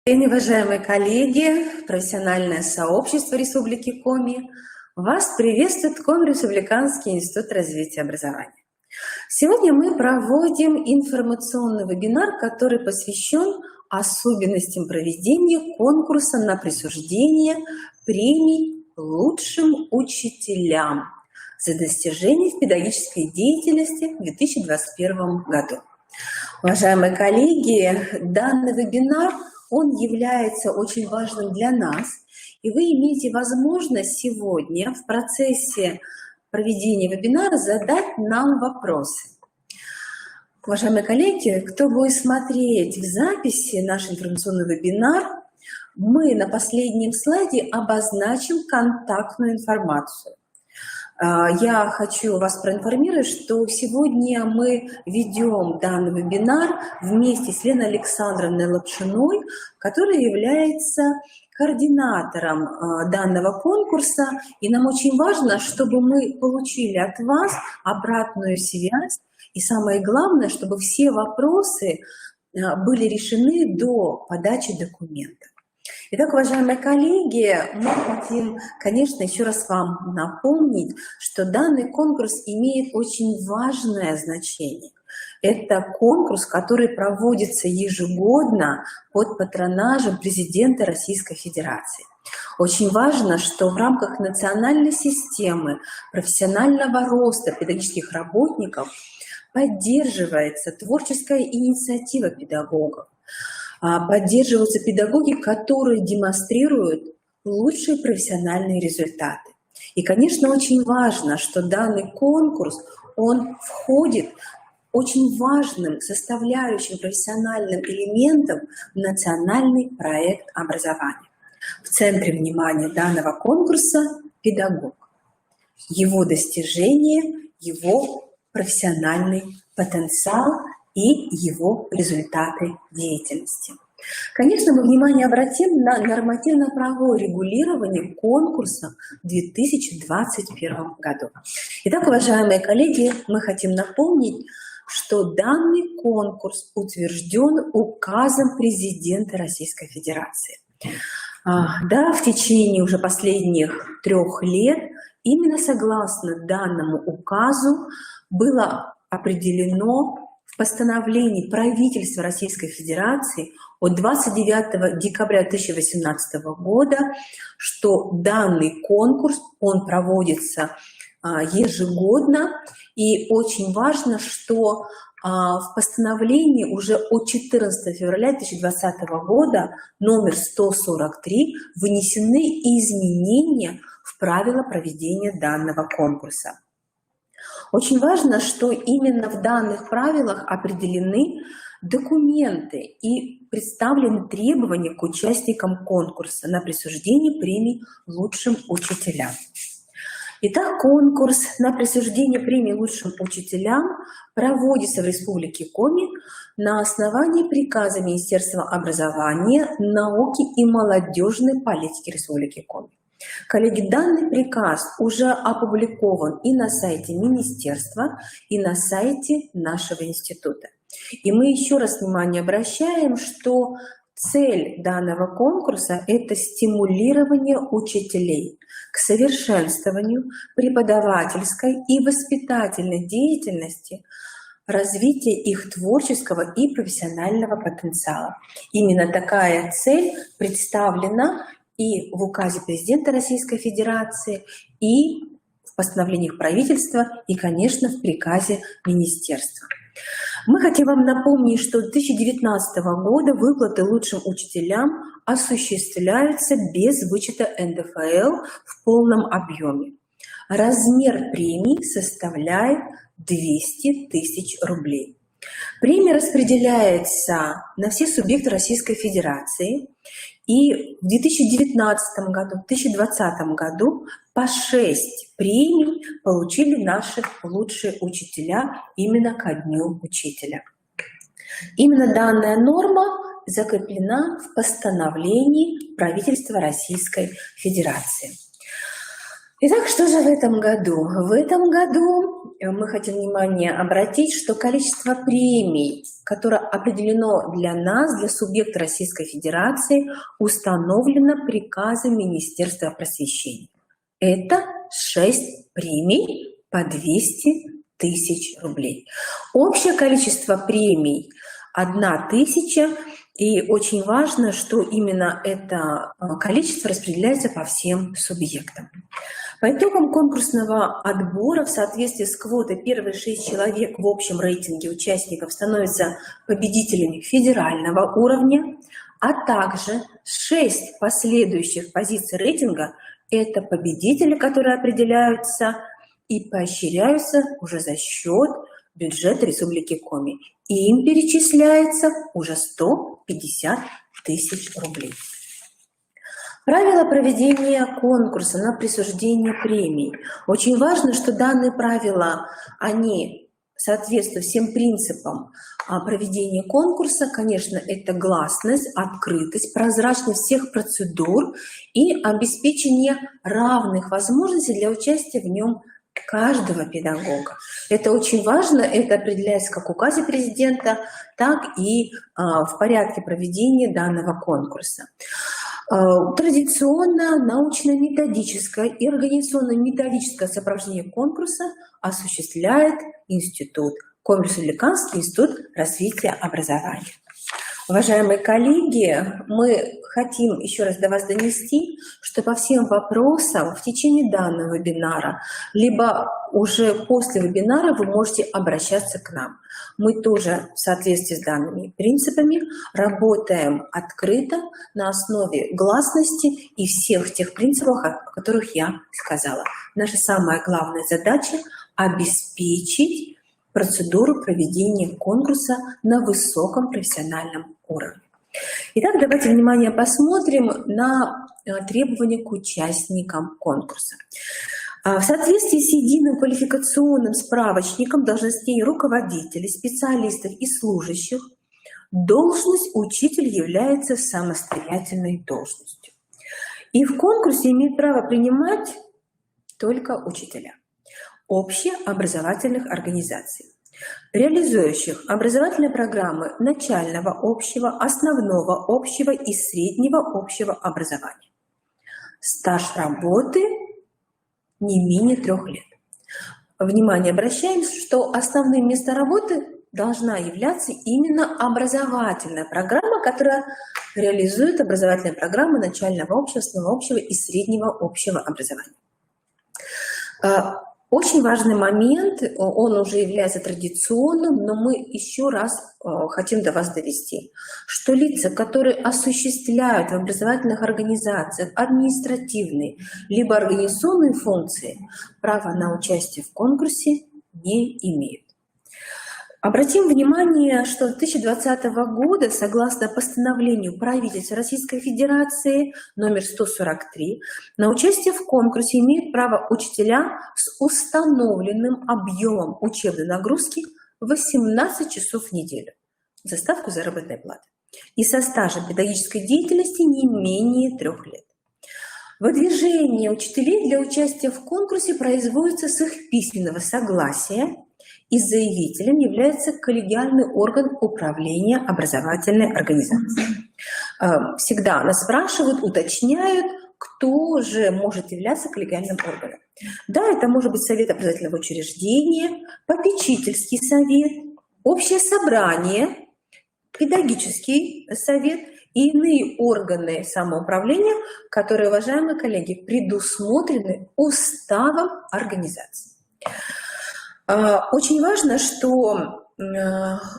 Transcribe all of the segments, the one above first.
Уважаемые коллеги, профессиональное сообщество Республики Коми, вас приветствует Коми-Республиканский институт развития образования. Сегодня мы проводим информационный вебинар, который посвящен особенностям проведения конкурса на присуждение премий лучшим учителям за достижения в педагогической деятельности в 2021 году. Уважаемые коллеги, данный вебинар он является очень важным для нас, и вы имеете возможность сегодня в процессе проведения вебинара задать нам вопросы. Уважаемые коллеги, кто будет смотреть в записи наш информационный вебинар, мы на последнем слайде обозначим контактную информацию. Я хочу вас проинформировать, что сегодня мы ведем данный вебинар вместе с Леной Александровной Лапшиной, которая является координатором данного конкурса. И нам очень важно, чтобы мы получили от вас обратную связь. И самое главное, чтобы все вопросы были решены до подачи документов. Итак, уважаемые коллеги, мы хотим, конечно, еще раз вам напомнить, что данный конкурс имеет очень важное значение. Это конкурс, который проводится ежегодно под патронажем президента Российской Федерации. Очень важно, что в рамках национальной системы профессионального роста педагогических работников поддерживается творческая инициатива педагогов. Поддерживаются педагоги, которые демонстрируют лучшие профессиональные результаты. И, конечно, очень важно, что данный конкурс, он входит очень важным составляющим профессиональным элементом в национальный проект образования. В центре внимания данного конкурса педагог, его достижения, его профессиональный потенциал и его результаты деятельности. Конечно, мы внимание обратим на нормативно-правовое регулирование конкурса в 2021 году. Итак, уважаемые коллеги, мы хотим напомнить, что данный конкурс утвержден указом президента Российской Федерации. Да, в течение уже последних 3 лет именно согласно данному указу было определено в постановлении правительства Российской Федерации от 29 декабря 2018 года, что данный конкурс, он проводится ежегодно, и очень важно, что в постановлении уже от 14 февраля 2020 года номер 143 внесены изменения в правила проведения данного конкурса. Очень важно, что именно в данных правилах определены документы и представлены требования к участникам конкурса на присуждение премий лучшим учителям. Итак, конкурс на присуждение премии лучшим учителям проводится в Республике Коми на основании приказа Министерства образования, науки и молодежной политики Республики Коми. Коллеги, данный приказ уже опубликован и на сайте Министерства, и на сайте нашего института. И мы еще раз внимание обращаем, что цель данного конкурса – это стимулирование учителей к совершенствованию преподавательской и воспитательной деятельности, развитие их творческого и профессионального потенциала. Именно такая цель представлена и в указе президента Российской Федерации, и в постановлениях правительства, и, конечно, в приказе министерства. Мы хотим вам напомнить, что с 2019 года выплаты лучшим учителям осуществляются без вычета НДФЛ в полном объеме. Размер премии составляет 200 тысяч рублей. Премия распределяется на все субъекты Российской Федерации, и в 2019 году, в 2020 году по 6 премий получили наши лучшие учителя именно ко Дню Учителя. Именно данная норма закреплена в постановлении правительства Российской Федерации. Итак, что же в этом году? В этом году мы хотим внимание обратить, что количество премий, которое определено для нас, для субъекта Российской Федерации, установлено приказом Министерства просвещения. Это 6 премий по 200 тысяч рублей. Общее количество премий 1000. И очень важно, что именно это количество распределяется по всем субъектам. По итогам конкурсного отбора в соответствии с квотой первые 6 человек в общем рейтинге участников становятся победителями федерального уровня, а также 6 последующих позиций рейтинга – это победители, которые определяются и поощряются уже за счет бюджета Республики Коми. И им перечисляется уже 150 тысяч рублей. Правила проведения конкурса на присуждение премий. Очень важно, что данные правила, они соответствуют всем принципам проведения конкурса. Конечно, это гласность, открытость, прозрачность всех процедур и обеспечение равных возможностей для участия в нем каждого педагога. Это очень важно, это определяется как в указе президента, так и в порядке проведения данного конкурса. Традиционно научно-методическое и организационно-методическое сопровождение конкурса осуществляет Коми Республиканский институт развития образования. Уважаемые коллеги, мы хотим еще раз до вас донести, что по всем вопросам в течение данного вебинара, либо уже после вебинара вы можете обращаться к нам. Мы тоже в соответствии с данными принципами работаем открыто на основе гласности и всех тех принципов, о которых я сказала. Наша самая главная задача – обеспечить процедуру проведения конкурса на высоком профессиональном уровне. Итак, давайте внимание посмотрим на требования к участникам конкурса. В соответствии с единым квалификационным справочником должностей руководителей, специалистов и служащих, должность учитель является самостоятельной должностью. И в конкурсе имеют право принимать только учителя общеобразовательных организаций, реализующих образовательные программы начального общего, основного общего и среднего общего образования. Стаж работы не менее 3 лет. Внимание обращаем, что основным местом работы должна являться именно образовательная программа, которая реализует образовательные программы начального общего, основного общего и среднего общего образования. Очень важный момент, он уже является традиционным, но мы еще раз хотим до вас довести, что лица, которые осуществляют в образовательных организациях административные либо организационные функции, права на участие в конкурсе не имеют. Обратим внимание, что с 2020 года, согласно постановлению правительства Российской Федерации номер 143, на участие в конкурсе имеют право учителя с установленным объемом учебной нагрузки 18 часов в неделю за ставку заработной платы и со стажем педагогической деятельности не менее 3 лет. Выдвижение учителей для участия в конкурсе производится с их письменного согласия, и заявителем является коллегиальный орган управления образовательной организацией. Всегда нас спрашивают, уточняют, кто же может являться коллегиальным органом. Да, это может быть совет образовательного учреждения, попечительский совет, общее собрание, педагогический совет и иные органы самоуправления, которые, уважаемые коллеги, предусмотрены уставом организации. Очень важно, что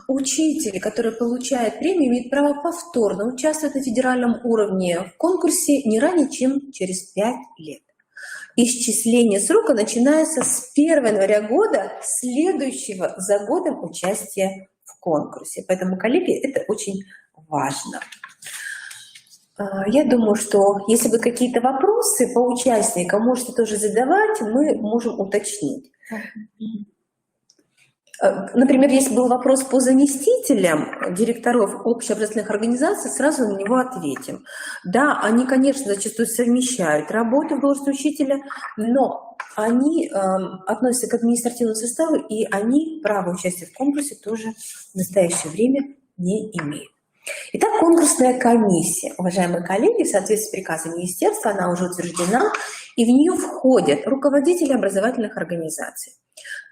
учитель, который получает премию, имеет право повторно участвовать на федеральном уровне в конкурсе не ранее, чем через 5 лет. Исчисление срока начинается с 1 января года, следующего за годом участия в конкурсе. Поэтому, коллеги, это очень важно. Я думаю, что если вы какие-то вопросы по участникам можете тоже задавать, мы можем уточнить. Например, если был вопрос по заместителям директоров общеобразовательных организаций, сразу на него ответим. Да, они, конечно, зачастую совмещают работу в должности учителя, но они относятся к административному составу, и они право участия в конкурсе тоже в настоящее время не имеют. Итак, конкурсная комиссия, уважаемые коллеги, в соответствии с приказом министерства, она уже утверждена, и в нее входят руководители образовательных организаций,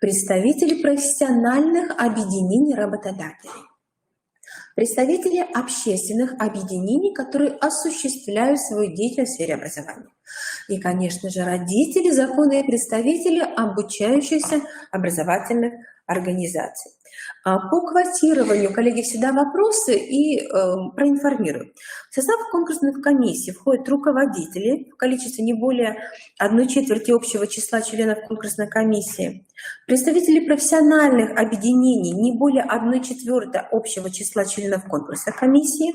представители профессиональных объединений работодателей, представители общественных объединений, которые осуществляют свою деятельность в сфере образования. И, конечно же, родители, законные представители обучающихся образовательных организаций. По квотированию, коллеги, всегда вопросы и проинформирую. В состав конкурсных комиссий входят руководители в количестве не более 1/4 общего числа членов конкурсной комиссии, представители профессиональных объединений не более 1/4 общего числа членов конкурсной комиссии,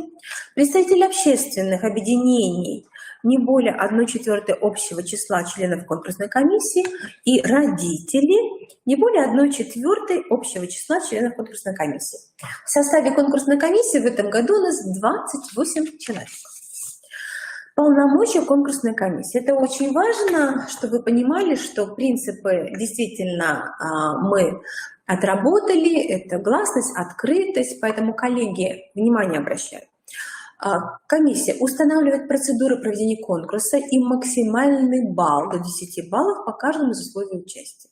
представители общественных объединений не более 1/4 общего числа членов конкурсной комиссии и родители не более 1/4 общего числа членов конкурсной комиссии. В составе конкурсной комиссии в этом году у нас 28 человек. Полномочия конкурсной комиссии. Это очень важно, чтобы вы понимали, что принципы действительно мы отработали. Это гласность, открытость, поэтому коллеги внимание обращают. Комиссия устанавливает процедуры проведения конкурса и максимальный балл до 10 баллов по каждому из условий участия.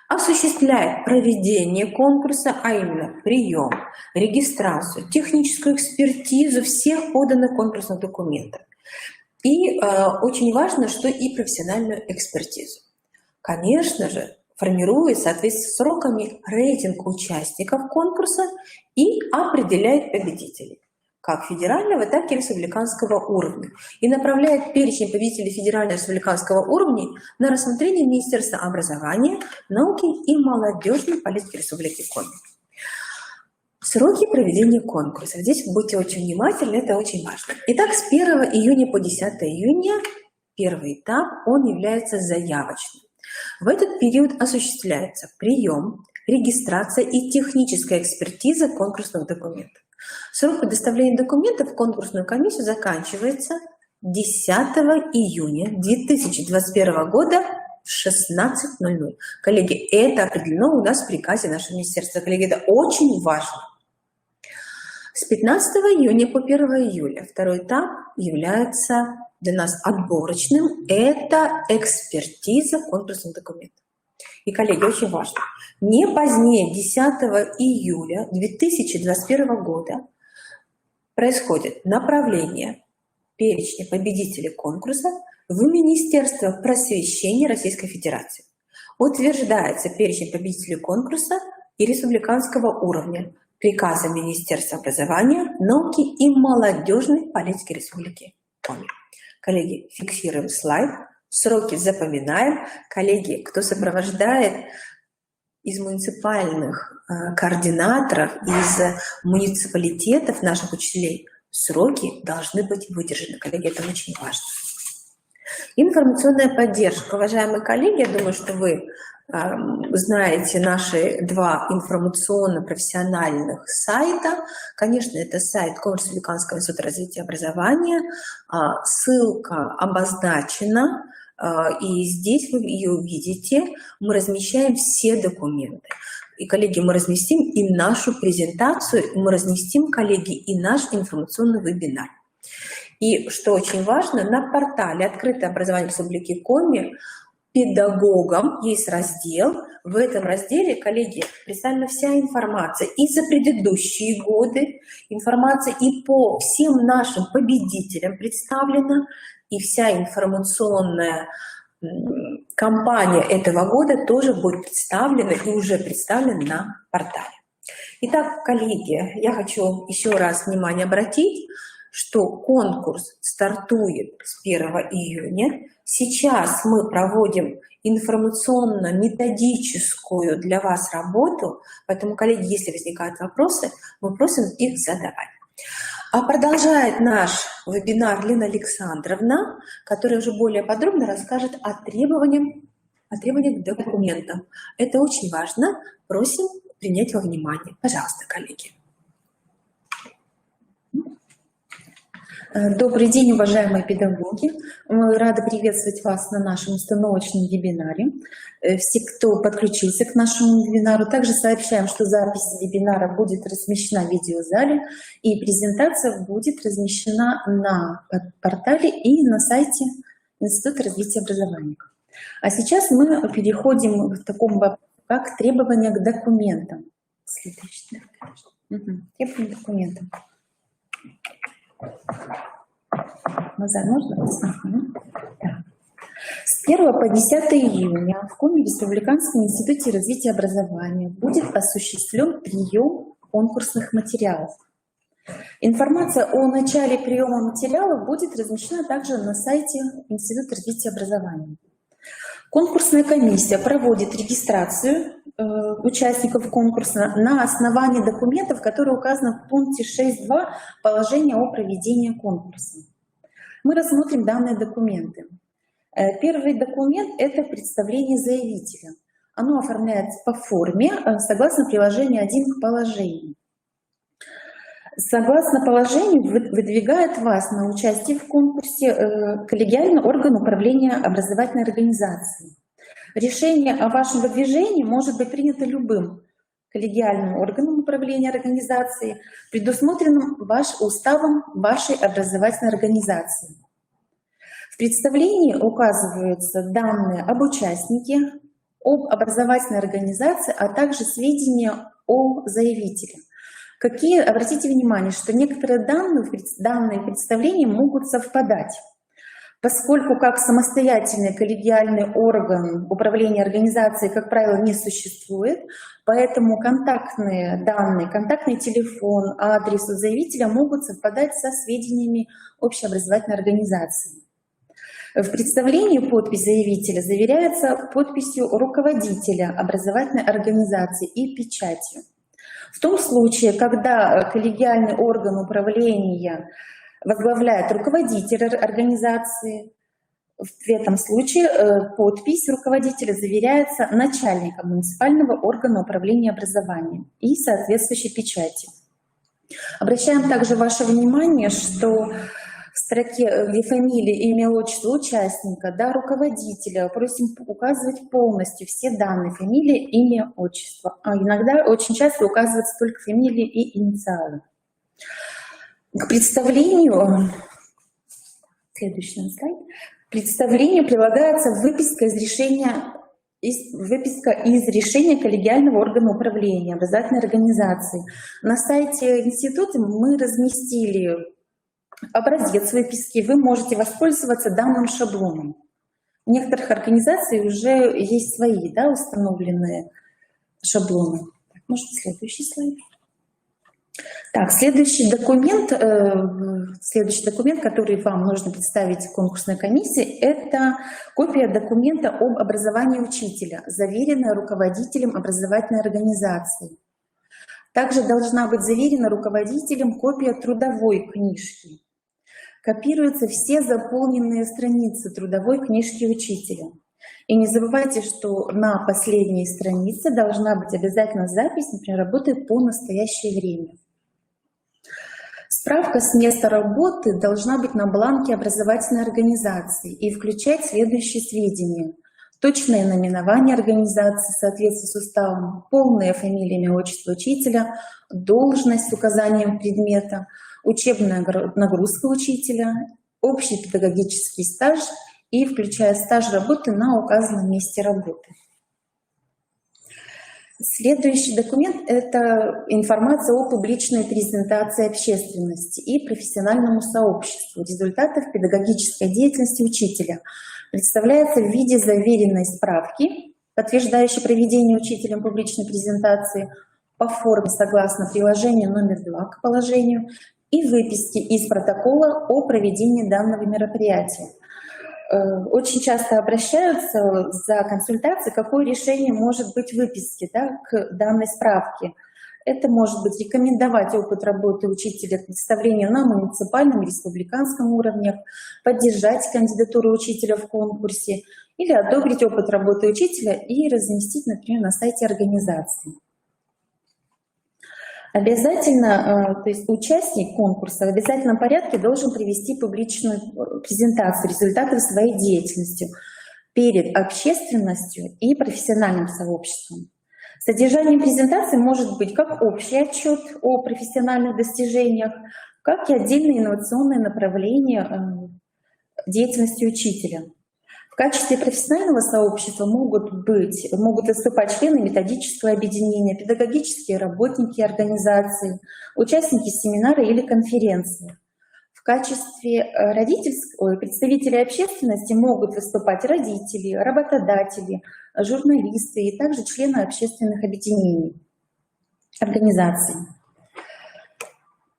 Осуществляет проведение конкурса, а именно прием, регистрацию, техническую экспертизу всех поданных конкурсных документов. И очень важно, что и профессиональную экспертизу. Конечно же, формирует в соответствии с сроками рейтинг участников конкурса и определяет победителей как федерального, так и республиканского уровня, и направляет перечень победителей федерального и республиканского уровней на рассмотрение Министерства образования, науки и молодежной политики Республики Коми. Сроки проведения конкурса. Здесь будьте очень внимательны, это очень важно. Итак, с 1 июня по 10 июня первый этап, он является заявочным. В этот период осуществляется прием, регистрация и техническая экспертиза конкурсных документов. Срок предоставления документов в конкурсную комиссию заканчивается 10 июня 2021 года в 16:00. Коллеги, это определено у нас в приказе нашего министерства. Коллеги, это очень важно. С 15 июня по 1 июля второй этап является для нас отборочным. Это экспертиза конкурсных документов. И, коллеги, очень важно, не позднее 10 июля 2021 года происходит направление перечня победителей конкурса в Министерство просвещения Российской Федерации. Утверждается перечень победителей конкурса и республиканского уровня приказом Министерства образования, науки и молодежной политики Республики Коми. Коллеги, фиксируем слайд. Сроки запоминаем. Коллеги, кто сопровождает из муниципальных координаторов, из муниципалитетов наших учителей, сроки должны быть выдержаны. Коллеги, это очень важно. Информационная поддержка. Уважаемые коллеги, я думаю, что вы знаете наши два информационно-профессиональных сайта. Конечно, это сайт Коми Республиканского института развития образования. Ссылка обозначена, и здесь вы ее увидите. Мы размещаем все документы. И, коллеги, мы разместим и нашу презентацию, и мы разместим, коллеги, и наш информационный вебинар. И, что очень важно, на портале «Открытое образование Республики Коми» педагогам есть раздел. В этом разделе, коллеги, представлена вся информация и за предыдущие годы, информация и по всем нашим победителям представлена, и вся информационная кампания этого года тоже будет представлена и уже представлена на портале. Итак, коллеги, я хочу еще раз внимание обратить, что конкурс стартует с 1 июня. Сейчас мы проводим информационно-методическую для вас работу, поэтому, коллеги, если возникают вопросы, мы просим их задавать. А продолжает наш вебинар Лена Александровна, которая уже более подробно расскажет о требованиях к документам. Это очень важно. Просим принять во внимание. Пожалуйста, коллеги. Добрый день, уважаемые педагоги. Мы рады приветствовать вас на нашем установочном вебинаре. Все, кто подключился к нашему вебинару, также сообщаем, что запись вебинара будет размещена в видеозале, и презентация будет размещена на портале и на сайте Института развития образования. А сейчас мы переходим к такому вопросу, как требования к документам. Следующий. Требования к документам. Назад можно? Да. С 1 по 10 июня в Коми Республиканском институте развития образования будет осуществлен прием конкурсных материалов. Информация о начале приема материалов будет размещена также на сайте Института развития образования. Конкурсная комиссия проводит регистрацию участников конкурса на основании документов, которые указаны в пункте 6.2 положения о проведении конкурса. Мы рассмотрим данные документы. Первый документ – это представление заявителя. Оно оформляется по форме согласно приложению 1 к положению. Согласно положению выдвигает вас на участие в конкурсе коллегиальный орган управления образовательной организацией. Решение о вашем выдвижении может быть принято любым коллегиальным органом управления организацией, предусмотренным уставом вашей образовательной организации. В представлении указываются данные об участнике, об образовательной организации, а также сведения о заявителе. Обратите внимание, что некоторые данные в представлении могут совпадать. Поскольку как самостоятельный коллегиальный орган управления организацией, как правило, не существует, поэтому контактные данные, контактный телефон, адрес у заявителя могут совпадать со сведениями общеобразовательной организации. В представлении подпись заявителя заверяется подписью руководителя образовательной организации и печатью. В том случае, когда коллегиальный орган управления возглавляет руководитель организации, в этом случае подпись руководителя заверяется начальником муниципального органа управления образованием и соответствующей печати. Обращаем также ваше внимание, что в строке, где фамилия, имя, отчество участника, руководителя, просим указывать полностью все данные: фамилия, имя, отчество. А иногда, очень часто указывается только фамилия и инициалы. К представлению, следующий слайд, к представлению прилагается выписка из решения коллегиального органа управления образовательной организации. На сайте института мы разместили образец выписки, вы можете воспользоваться данным шаблоном. У некоторых организаций уже есть свои установленные шаблоны. Может, следующий слайд. Так, следующий документ, который вам нужно представить конкурсной комиссии, это копия документа об образовании учителя, заверенная руководителем образовательной организации. Также должна быть заверена руководителем копия трудовой книжки. Копируются все заполненные страницы трудовой книжки учителя. И не забывайте, что на последней странице должна быть обязательно запись, например, работает по настоящее время. Справка с места работы должна быть на бланке образовательной организации и включать следующие сведения: точное наименование организации в соответствии с уставом, полная фамилия, имя, отчество учителя, должность с указанием предмета, учебная нагрузка учителя, общий педагогический стаж и включая стаж работы на указанном месте работы. Следующий документ – это информация о публичной презентации общественности и профессиональному сообществу результатов педагогической деятельности учителя. Представляется в виде заверенной справки, подтверждающей проведение учителем публичной презентации по форме согласно приложению номер 2 к положению и выписки из протокола о проведении данного мероприятия. Очень часто обращаются за консультацией, какое решение может быть в выписке к данной справке. Это может быть рекомендовать опыт работы учителя к представлению на муниципальном и республиканском уровнях, поддержать кандидатуру учителя в конкурсе или одобрить опыт работы учителя и разместить, например, на сайте организации. Обязательно, то есть участник конкурса в обязательном порядке должен провести публичную презентацию результатов своей деятельности перед общественностью и профессиональным сообществом. Содержанием презентации может быть как общий отчет о профессиональных достижениях, как и отдельные инновационные направления деятельности учителя. В качестве профессионального сообщества могут выступать члены методического объединения, педагогические работники организации, участники семинара или конференции. В качестве представителей общественности могут выступать родители, работодатели, журналисты и также члены общественных объединений, организаций.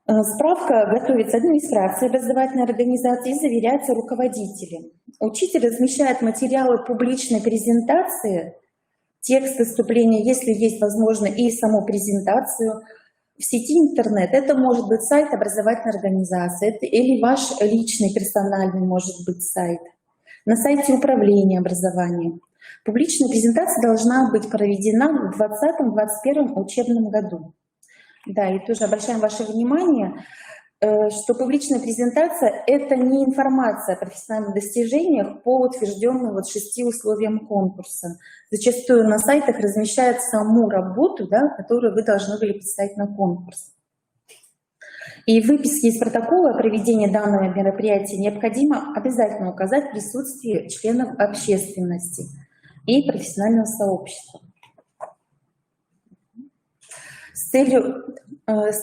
Справка готовится администрацией образовательной организации и заверяется руководителем. Учитель размещает материалы публичной презентации, текст выступления, если есть возможно, и саму презентацию в сети интернет. Это может быть сайт образовательной организации или ваш личный персональный может быть сайт. На сайте управления образованием. Публичная презентация должна быть проведена в 2020-2021 учебном году. Да, и тоже обращаем ваше внимание, что публичная презентация — это не информация о профессиональных достижениях по утвержденным 6 условиям конкурса. Зачастую на сайтах размещают саму работу, да, которую вы должны были представить на конкурс. И в выписке из протокола о проведении данного мероприятия необходимо обязательно указать присутствие членов общественности и профессионального сообщества. С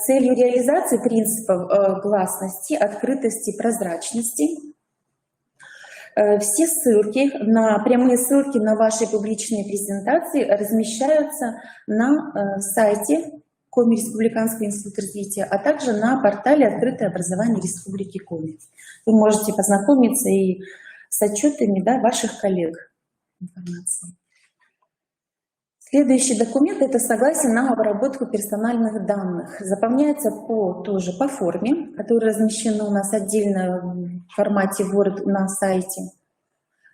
целью реализации принципов гласности, открытости и прозрачности все прямые ссылки на ваши публичные презентации размещаются на сайте Коми Республиканского института развития, а также на портале «Открытое образование Республики Коми». Вы можете познакомиться и с отчетами, да, ваших коллег. Следующий документ — это согласие на обработку персональных данных. Заполняется тоже по форме, которая размещена у нас отдельно в формате Word на сайте,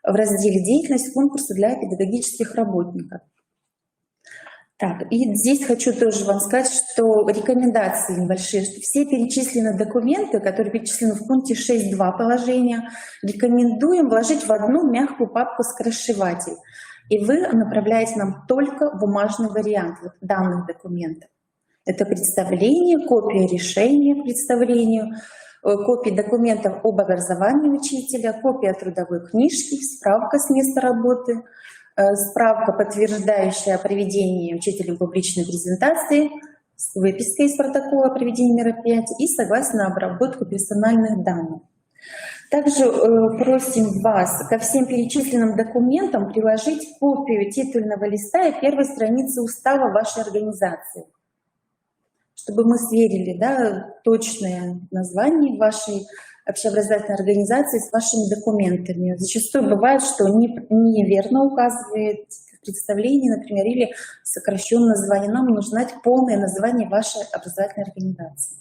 в разделе «Деятельность конкурса для педагогических работников». Так, и здесь хочу тоже вам сказать, что рекомендации небольшие, что все перечисленные документы, которые перечислены в пункте 6.2 положения, рекомендуем вложить в одну мягкую папку-скоросшиватель. И вы направляете нам только бумажный вариант данных документов. Это представление, копия решения к представлению, копии документов об образовании учителя, копия трудовой книжки, справка с места работы, справка, подтверждающая проведение учителем публичной презентации, с выпиской из протокола о проведении мероприятия и согласие на обработку персональных данных. Также просим вас ко всем перечисленным документам приложить копию титульного листа и первой страницы устава вашей организации, чтобы мы сверили, да, точное название вашей общеобразовательной организации с вашими документами. Зачастую бывает, что неверно указывает представление, например, или сокращенное название. Нам нужно знать полное название вашей образовательной организации.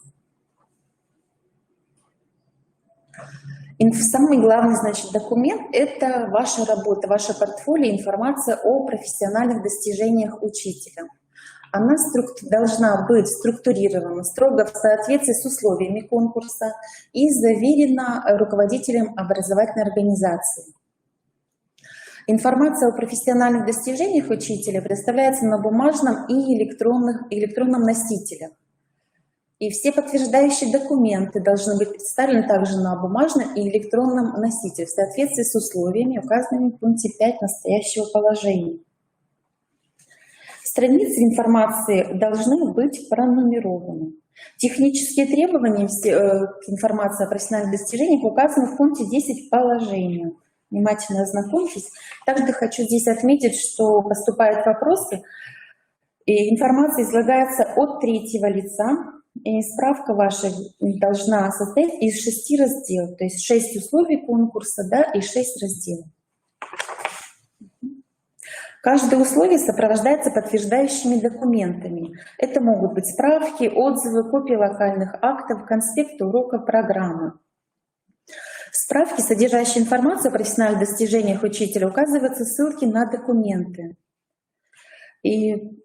Самый главный, значит, документ — это ваша работа, ваше портфолио, информация о профессиональных достижениях учителя. Она должна быть структурирована строго в соответствии с условиями конкурса и заверена руководителем образовательной организации. Информация о профессиональных достижениях учителя предоставляется на бумажном и электронном носителях. И все подтверждающие документы должны быть представлены также на бумажном и электронном носителе в соответствии с условиями, указанными в пункте 5 настоящего положения. Страницы информации должны быть пронумерованы. Технические требования к информации о профессиональных достижениях указаны в пункте 10 положения. Внимательно ознакомьтесь. Также хочу здесь отметить, что поступают вопросы, и информация излагается от третьего лица. И справка ваша должна состоять из 6 разделов, то есть 6 условий конкурса, да, и 6 разделов. Каждое условие сопровождается подтверждающими документами. Это могут быть справки, отзывы, копии локальных актов, конспекты уроков программы. В справке, содержащей информацию о профессиональных достижениях учителя, указываются ссылки на документы. И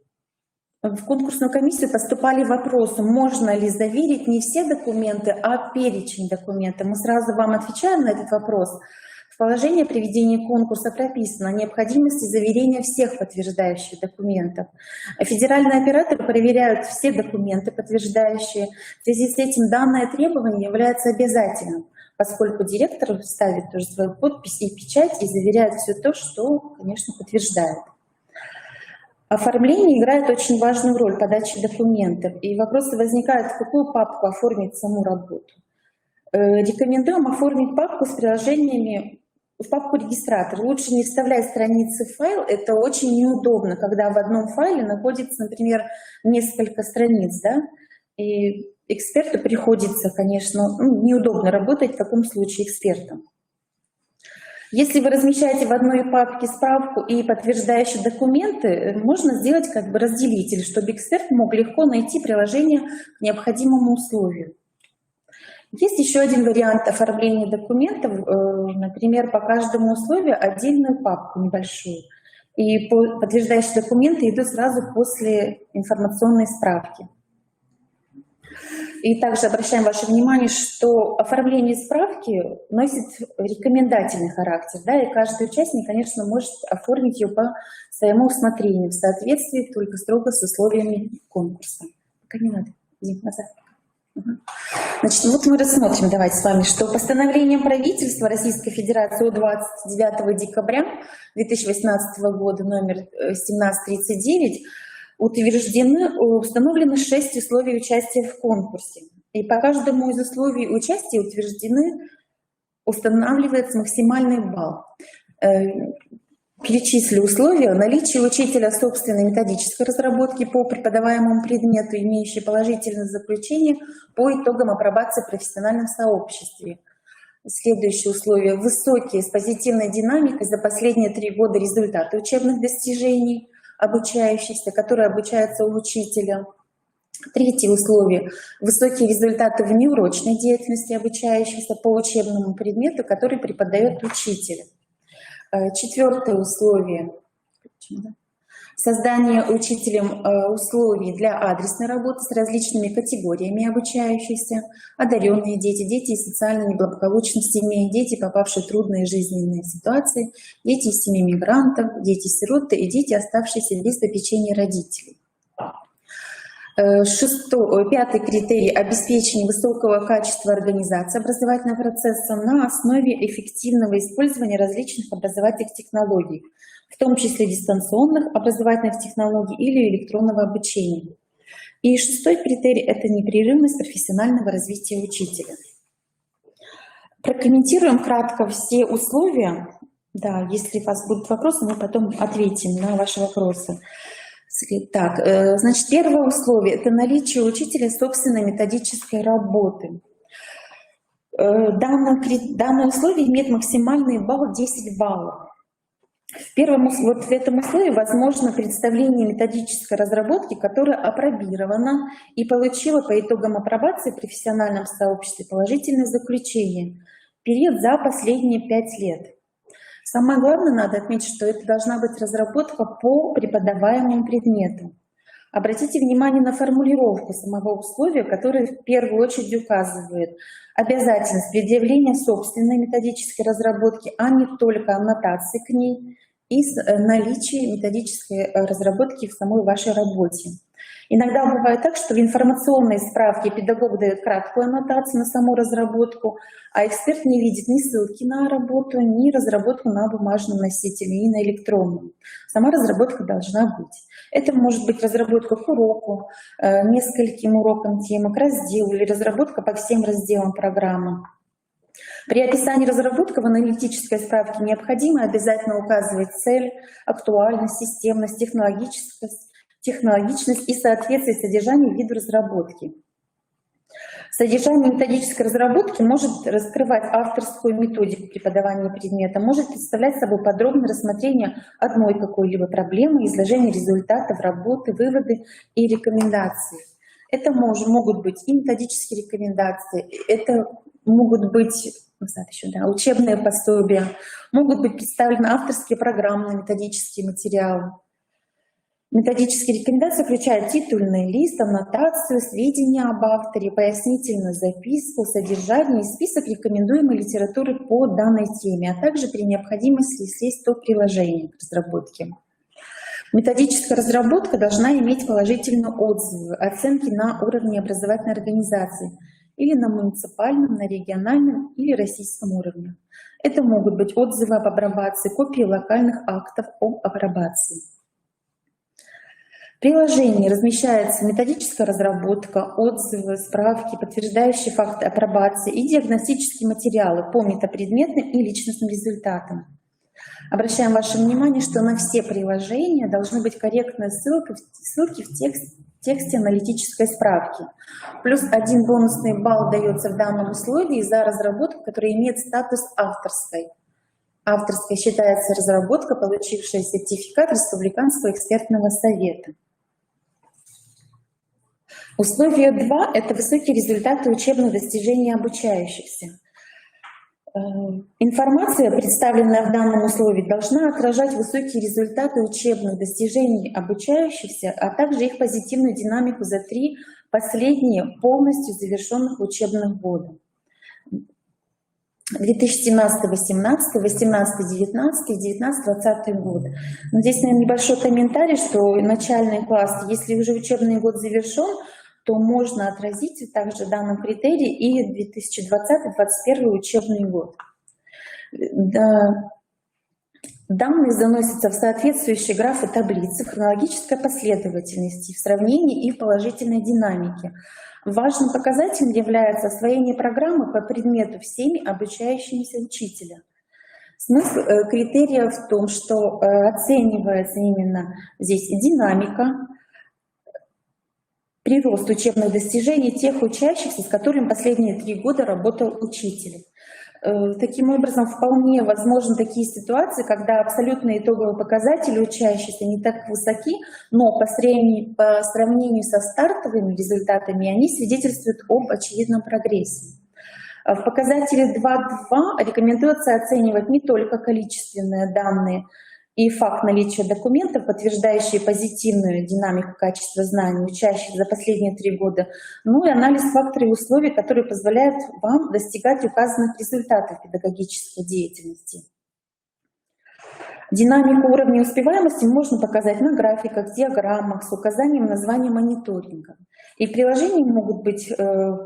в конкурсную комиссию поступали вопросы, можно ли заверить не все документы, а перечень документов. Мы сразу вам отвечаем на этот вопрос. В положении о проведении конкурса прописано о необходимости заверения всех подтверждающих документов. Федеральные операторы проверяют все документы, подтверждающие. В связи с этим данное требование является обязательным, поскольку директор ставит тоже свою подпись и печать и заверяет все то, что, конечно, подтверждает. Оформление играет очень важную роль подачи документов. И вопросы возникают, в какую папку оформить саму работу. Рекомендуем оформить папку с приложениями в папку регистратор. Лучше не вставлять страницы в файл, это очень неудобно, когда в одном файле находится, например, несколько страниц, да, и эксперту приходится, конечно, неудобно работать в таком случае экспертом. Если вы размещаете в одной папке справку и подтверждающие документы, можно сделать как бы разделитель, чтобы эксперт мог легко найти приложение к необходимому условию. Есть еще один вариант оформления документов, например, по каждому условию отдельную папку небольшую. И подтверждающие документы идут сразу после информационной справки. И также обращаем ваше внимание, что оформление справки носит рекомендательный характер, да, и каждый участник, конечно, может оформить ее по своему усмотрению, в соответствии только строго с условиями конкурса. Пока не надо. Иди назад. Значит, вот мы рассмотрим, давайте с вами, что постановлением правительства Российской Федерации от 29 декабря 2018 года номер 1739 установлены 6 условий участия в конкурсе. И по каждому из условий участия устанавливается максимальный балл. Перечислю условия: наличие учителя собственной методической разработки по преподаваемому предмету, имеющие положительное заключение по итогам апробации в профессиональном сообществе. Следующее условие: высокие с позитивной динамикой за последние 3 года результаты учебных достижений обучающихся, которые обучаются у учителя. Третье условие: высокие результаты в неурочной деятельности обучающихся по учебному предмету, который преподает учитель. Четвертое условие: создание учителем условий для адресной работы с различными категориями обучающихся: одаренные дети, дети из социально неблагополучных семей, дети, попавшие в трудные жизненные ситуации, дети из семей мигрантов, дети-сироты и дети, оставшиеся без попечения родителей. Пятый критерий: обеспечение высокого качества организации образовательного процесса на основе эффективного использования различных образовательных технологий, в том числе дистанционных образовательных технологий или электронного обучения. И шестой критерий – это непрерывность профессионального развития учителя. Прокомментируем кратко все условия. Да, если у вас будут вопросы, мы потом ответим на ваши вопросы. Так, значит, первое условие – это наличие учителя собственной методической работы. Данное условие имеет максимальный балл 10 баллов. В этом условии возможно представление методической разработки, которая апробирована и получила по итогам апробации в профессиональном сообществе положительное заключение. Период за последние 5 лет. Самое главное, надо отметить, что это должна быть разработка по преподаваемым предметам. Обратите внимание на формулировку самого условия, которая в первую очередь указывает обязательность предъявления собственной методической разработки, а не только аннотации к ней, и наличие методической разработки в самой вашей работе. Иногда бывает так, что в информационной справке педагог дает краткую аннотацию на саму разработку, а эксперт не видит ни ссылки на работу, ни разработку на бумажном носителе, ни на электронном. Сама разработка должна быть. Это может быть разработка к уроку, нескольким урокам темы, к разделу или разработка по всем разделам программы. При описании разработки в аналитической справке необходимо обязательно указывать цель, актуальность, системность, технологичность и соответствие содержанию виду разработки. Содержание методической разработки может раскрывать авторскую методику преподавания предмета, может представлять собой подробное рассмотрение одной какой-либо проблемы, изложение результатов работы, выводы и рекомендации. Это могут быть и методические рекомендации, это могут быть учебные пособия, могут быть представлены авторские программные методические материалы. Методические рекомендации включают титульный лист, аннотацию, сведения об авторе, пояснительную записку, содержание и список рекомендуемой литературы по данной теме, а также при необходимости слезть то приложение к разработке. Методическая разработка должна иметь положительные отзывы, оценки на уровне образовательной организации или на муниципальном, на региональном или российском уровне. Это могут быть отзывы об апробации, копии локальных актов об апробации. В приложении размещается методическая разработка, отзывы, справки, подтверждающие факты апробации и диагностические материалы по метапредметным и личностным результатам. Обращаем ваше внимание, что на все приложения должны быть корректные ссылки в тексте аналитической справки. Плюс 1 бонусный балл дается в данном условии за разработку, которая имеет статус авторской. Авторской считается разработка, получившая сертификат Республиканского экспертного совета. Условие 2 – это высокие результаты учебных достижений обучающихся. Информация, представленная в данном условии, должна отражать высокие результаты учебных достижений обучающихся, а также их позитивную динамику за 3 последние полностью завершенных учебных года. 2017-18, 2018-19 и 2019-2020 годы. Но здесь, наверное, небольшой комментарий, что начальный класс, если уже учебный год завершен, то можно отразить также в данном критерии и 2020-2021 учебный год. Данные заносятся в соответствующие графы таблицы в хронологической последовательности, в сравнении и в положительной динамике. Важным показателем является освоение программы по предмету всеми обучающимися учителя. Смысл критерия в том, что оценивается именно здесь динамика, прирост учебных достижений тех учащихся, с которыми последние 3 года работал учитель. Таким образом, вполне возможны такие ситуации, когда абсолютные итоговые показатели учащихся не так высоки, но по сравнению со стартовыми результатами они свидетельствуют об очевидном прогрессе. В показателе 2.2 рекомендуется оценивать не только количественные данные и факт наличия документов, подтверждающие позитивную динамику качества знаний учащихся за последние 3 года, но и анализ факторов и условий, которые позволяют вам достигать указанных результатов педагогической деятельности. Динамику уровня успеваемости можно показать на графиках, диаграммах с указанием названия мониторинга. И в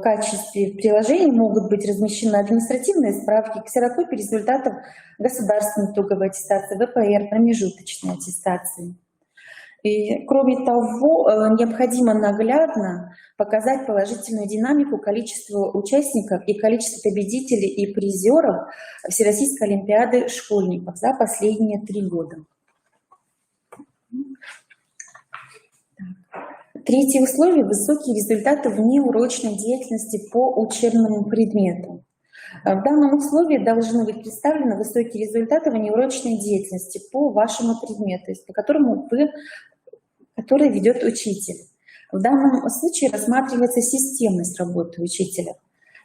качестве приложений могут быть размещены административные справки, ксерокопии результатов государственной итоговой аттестации, ВПР, промежуточной аттестации. И, кроме того, необходимо наглядно показать положительную динамику количества участников и количества победителей и призеров Всероссийской олимпиады школьников за последние 3 года. Третье условие – высокие результаты внеурочной деятельности по учебному предмету. В данном условии должны быть представлены высокие результаты внеурочной деятельности по вашему предмету, по который ведет учитель. В данном случае рассматривается системность работы учителя.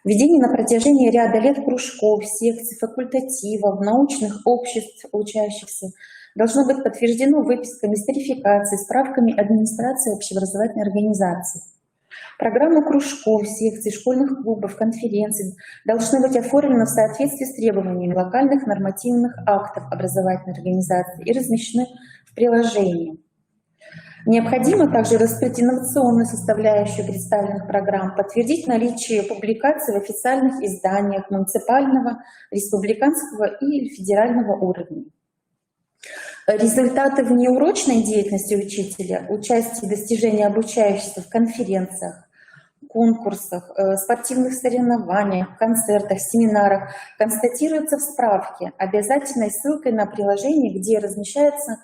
Введение на протяжении ряда лет кружков, секций, факультативов, научных обществ учащихся должно быть подтверждено выписками с тарификацией, справками администрации общеобразовательной организации. Программы кружков, секций, школьных клубов, конференций должны быть оформлены в соответствии с требованиями локальных нормативных актов образовательной организации и размещены в приложении. Необходимо также раскрыть инновационную составляющую представленных программ, подтвердить наличие публикаций в официальных изданиях муниципального, республиканского и федерального уровня. Результаты внеурочной деятельности учителя, участие и достижения обучающихся в конференциях, конкурсах, спортивных соревнованиях, концертах, семинарах констатируются в справке, обязательной ссылкой на приложение, где размещаются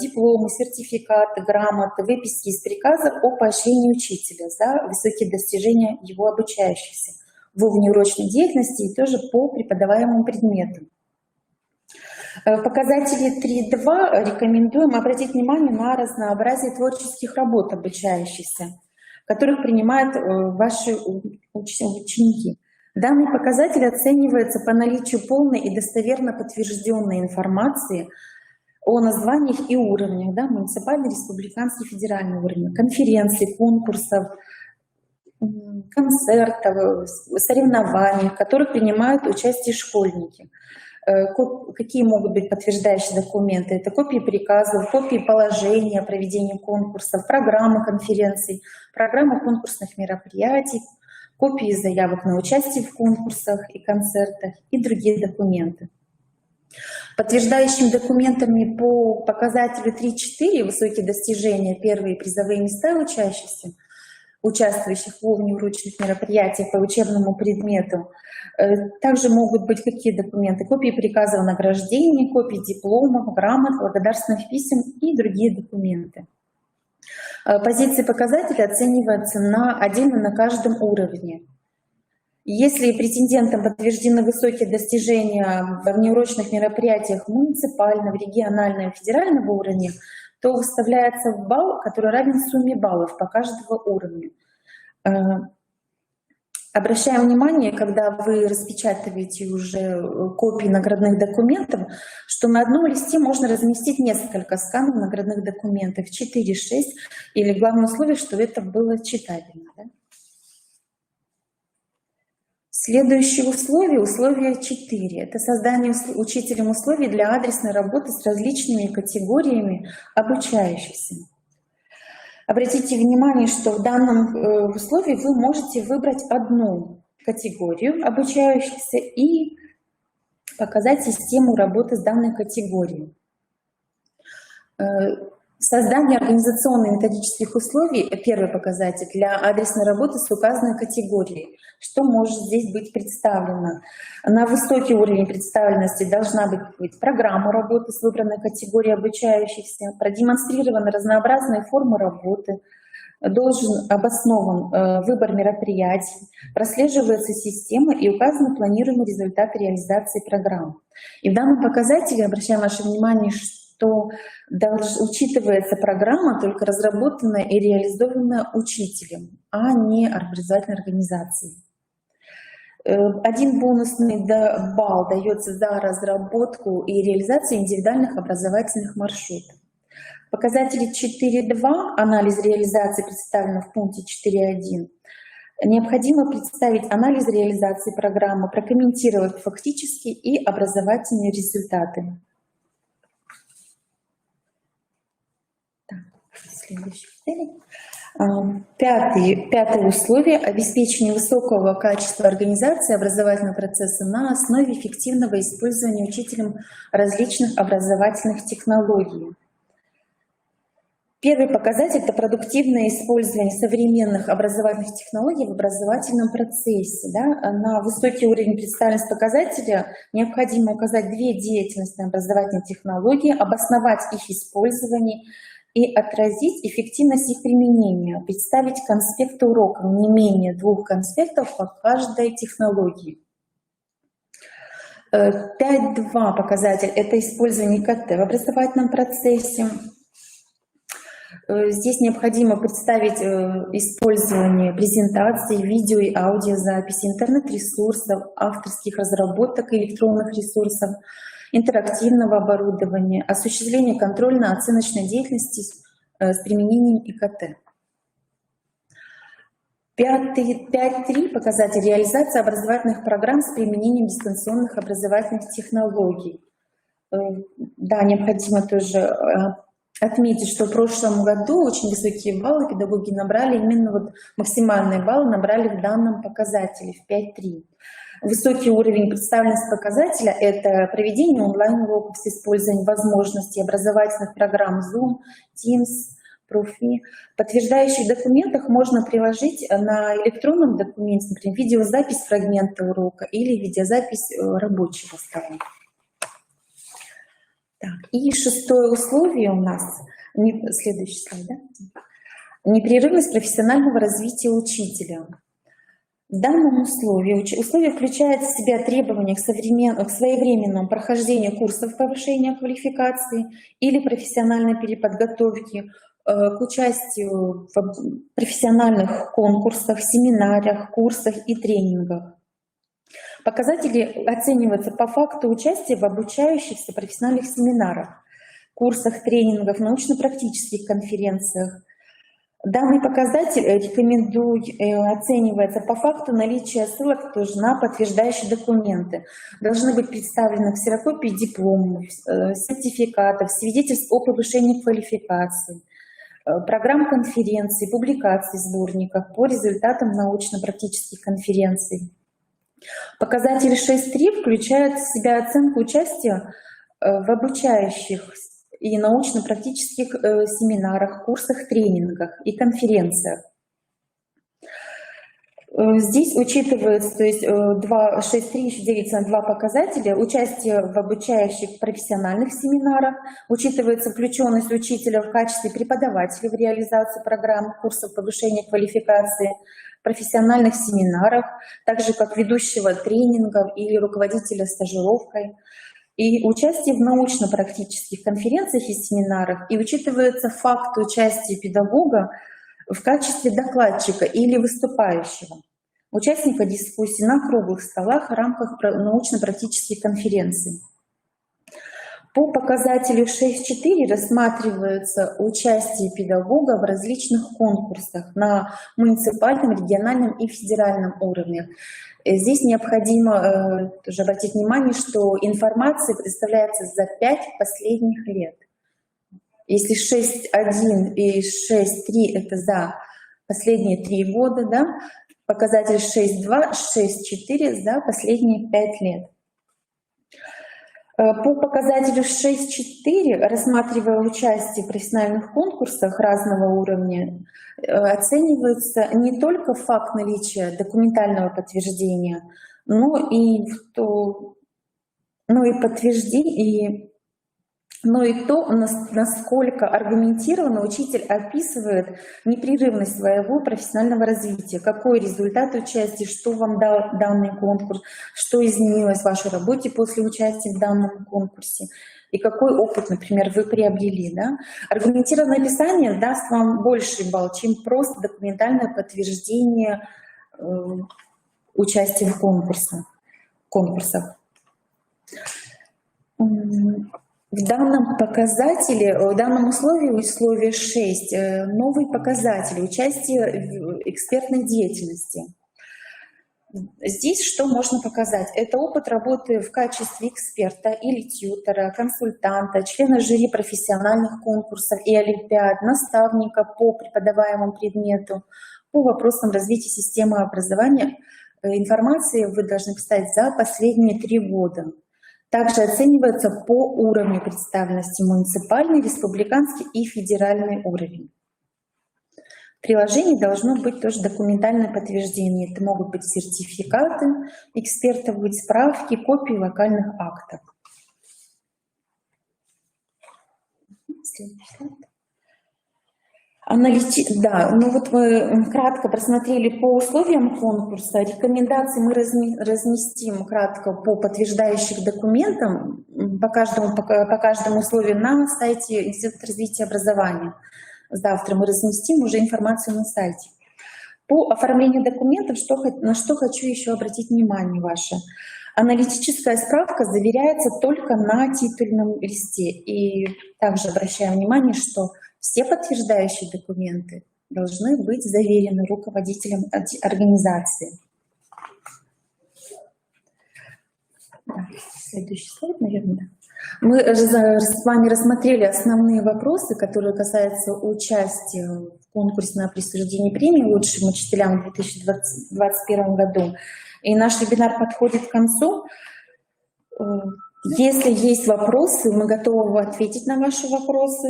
дипломы, сертификаты, грамоты, выписки из приказа о поощрении учителя за высокие достижения его обучающихся во внеурочной деятельности и тоже по преподаваемым предметам. В показателе 3.2 рекомендуем обратить внимание на разнообразие творческих работ обучающихся, которых принимают ваши ученики. Данный показатель оценивается по наличию полной и достоверно подтвержденной информации о названиях и уровнях, да, муниципальный, республиканский, федеральный уровень, конференций, конкурсов, концертов, соревнований, в которых принимают участие школьники. Какие могут быть подтверждающие документы? Это копии приказов, копии положения о проведении конкурсов, программы конференций, программы конкурсных мероприятий, копии заявок на участие в конкурсах и концертах и другие документы. Подтверждающими документами по показателю 3.4 высокие достижения, первые призовые места учащихся, участвующих в внеурочных мероприятиях по учебному предмету. Также могут быть какие документы? Копии приказов о награждении, копии дипломов, грамот, благодарственных писем и другие документы. Позиции показателя оцениваются отдельно на каждом уровне. Если претендентам подтверждены высокие достижения во внеурочных мероприятиях муниципального, регионального и федерального уровня, то выставляется балл, который равен сумме баллов по каждому уровню. Обращаем внимание, когда вы распечатываете уже копии наградных документов, что на одном листе можно разместить несколько сканов наградных документов, 4-6, или главное условие, что это было читабельно. Да? Следующее условие, условие 4, это создание учителем условий для адресной работы с различными категориями обучающихся. Обратите внимание, что в данном условии вы можете выбрать одну категорию обучающихся и показать систему работы с данной категорией. Создание организационно-методических условий – первый показатель для адресной работы с указанной категорией. Что может здесь быть представлено? На высокий уровень представленности должна быть программа работы с выбранной категорией обучающихся, продемонстрированы разнообразные формы работы, должен обоснован выбор мероприятий, прослеживается система и указаны планируемые результаты реализации программ. И в данном показателе обращаем ваше внимание, что учитывается программа, только разработанная и реализованная учителем, а не образовательной организацией. Один бонусный балл дается за разработку и реализацию индивидуальных образовательных маршрутов. Показатели 4.2, анализ реализации, представлено в пункте 4.1. Необходимо представить анализ реализации программы, прокомментировать фактические и образовательные результаты. Следующий. Пятое условие – обеспечение высокого качества организации образовательного процесса на основе эффективного использования учителем различных образовательных технологий. Первый показатель – это продуктивное использование современных образовательных технологий в образовательном процессе. Да? На высокий уровень представленности показателя необходимо указать две деятельности образовательной технологии, обосновать их использование и отразить эффективность их применения, представить конспекты урока, не менее 2 конспектов по каждой технологии. 5.2 показатель – это использование ИКТ в образовательном процессе. Здесь необходимо представить использование презентаций, видео и аудиозаписи, интернет-ресурсов, авторских разработок электронных ресурсов, интерактивного оборудования, осуществление контрольно-оценочной деятельности с применением ИКТ. 5.3 показатель реализации образовательных программ с применением дистанционных образовательных технологий. Да, необходимо тоже отметить, что в прошлом году очень высокие баллы педагоги набрали, именно вот максимальные баллы набрали в данном показателе, в 5.3. Высокий уровень представленности показателя – это проведение онлайн-уроков с использованием возможностей образовательных программ Zoom, Teams, Profi. Подтверждающих документах можно приложить на электронном документе, например, видеозапись фрагмента урока или видеозапись рабочего стола. Так, и 6-е условие у нас, следующий слайд, да? Непрерывность профессионального развития учителя. В данном условии включает в себя требования к своевременному прохождению курсов повышения квалификации или профессиональной переподготовки, к участию в профессиональных конкурсах, семинарах, курсах и тренингах. Показатели оцениваются по факту участия в обучающихся профессиональных семинарах, курсах, тренингах, научно-практических конференциях. Данный показатель оценивается по факту наличия ссылок тоже на подтверждающие документы. Должны быть представлены ксерокопии дипломов, сертификатов, свидетельств о повышении квалификации, программ конференций, публикаций в сборниках по результатам научно-практических конференций. Показатель 6.3 включает в себя оценку участия в обучающих и научно-практических семинарах, курсах, тренингах и конференциях. Здесь учитывается, то есть 6.3 еще делится на два показателя. Участие в обучающих профессиональных семинарах, учитывается включенность учителя в качестве преподавателя в реализацию программ, курсов повышения квалификации, профессиональных семинарах, так же как ведущего тренингов или руководителя стажировкой. И участие в научно-практических конференциях и семинарах, и учитывается факт участия педагога в качестве докладчика или выступающего, участника дискуссий на круглых столах в рамках научно-практических конференций. По показателю 6.4 рассматривается участие педагога в различных конкурсах на муниципальном, региональном и федеральном уровнях. Здесь необходимо тоже обратить внимание, что информация представляется за 5 последних лет. Если 6.1 и 6.3 это за последние 3 года, да, показатель 6.2, 6.4 за последние 5 лет. По показателю 6.4, рассматривая участие в профессиональных конкурсах разного уровня, оценивается не только факт наличия документального подтверждения, но и то, насколько аргументированно учитель описывает непрерывность своего профессионального развития, какой результат участия, что вам дал данный конкурс, что изменилось в вашей работе после участия в данном конкурсе, и какой опыт, например, вы приобрели. Да? Аргументированное описание даст вам больший балл, чем просто документальное подтверждение участия в конкурсах. В данном показателе, в данном условии 6, новый показатель участия в экспертной деятельности. Здесь что можно показать? Это опыт работы в качестве эксперта или тьютера, консультанта, члена жюри профессиональных конкурсов и олимпиад, наставника по преподаваемому предмету, по вопросам развития системы образования. Информации вы должны представить за последние 3 года. Также оценивается по уровню представленности муниципальный, республиканский и федеральный уровень. В приложении должно быть тоже документальное подтверждение. Это могут быть сертификаты экспертов, быть справки, копии локальных актов. Следующий слайд. Да, ну вот мы кратко просмотрели по условиям конкурса. Рекомендации мы разместим кратко по подтверждающим документам по каждому условию на сайте Института развития образования. Завтра мы разместим уже информацию на сайте. По оформлению документов, на что хочу еще обратить внимание ваше. Аналитическая справка заверяется только на титульном листе. И также обращаю внимание, что все подтверждающие документы должны быть заверены руководителем организации. Да, следующий слайд, наверное. Мы с вами рассмотрели основные вопросы, которые касаются участия в конкурсе на присуждение премии лучшим учителям в 2021 году. И наш вебинар подходит к концу. Если есть вопросы, мы готовы ответить на ваши вопросы.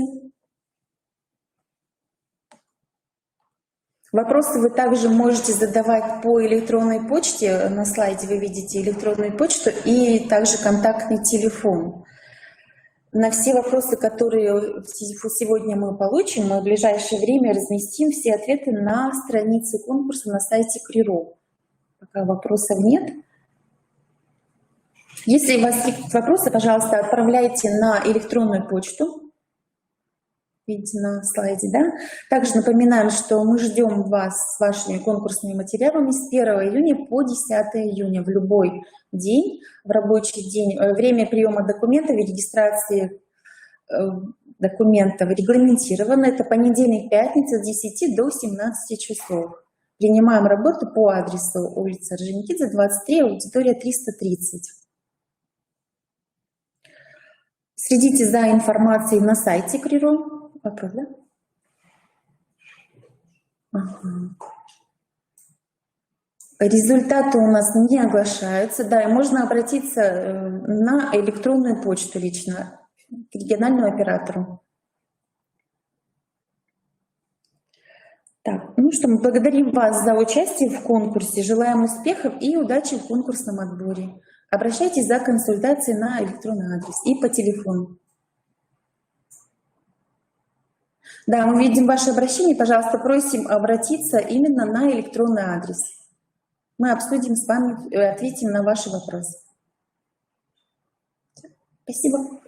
Вопросы вы также можете задавать по электронной почте. На слайде вы видите электронную почту и также контактный телефон. На все вопросы, которые сегодня мы получим, мы в ближайшее время разместим все ответы на странице конкурса на сайте КРИРО. Пока вопросов нет. Если у вас есть вопросы, пожалуйста, отправляйте на электронную почту. Видите на слайде, да? Также напоминаем, что мы ждем вас с вашими конкурсными материалами с 1 июня по 10 июня в любой день, в рабочий день. Время приема документов и регистрации документов регламентировано. Это понедельник, пятница с 10 до 17 часов. Принимаем работу по адресу улица Орджоникидзе, 23, аудитория 330. Следите за информацией на сайте КРИРО. Вопрос, да? Ага. Результаты у нас не оглашаются, да, и можно обратиться на электронную почту лично к региональному оператору. Так, ну что, мы благодарим вас за участие в конкурсе, желаем успехов и удачи в конкурсном отборе. Обращайтесь за консультацией на электронный адрес и по телефону. Да, мы видим ваше обращение, пожалуйста, просим обратиться именно на электронный адрес. Мы обсудим с вами, ответим на ваши вопросы. Спасибо.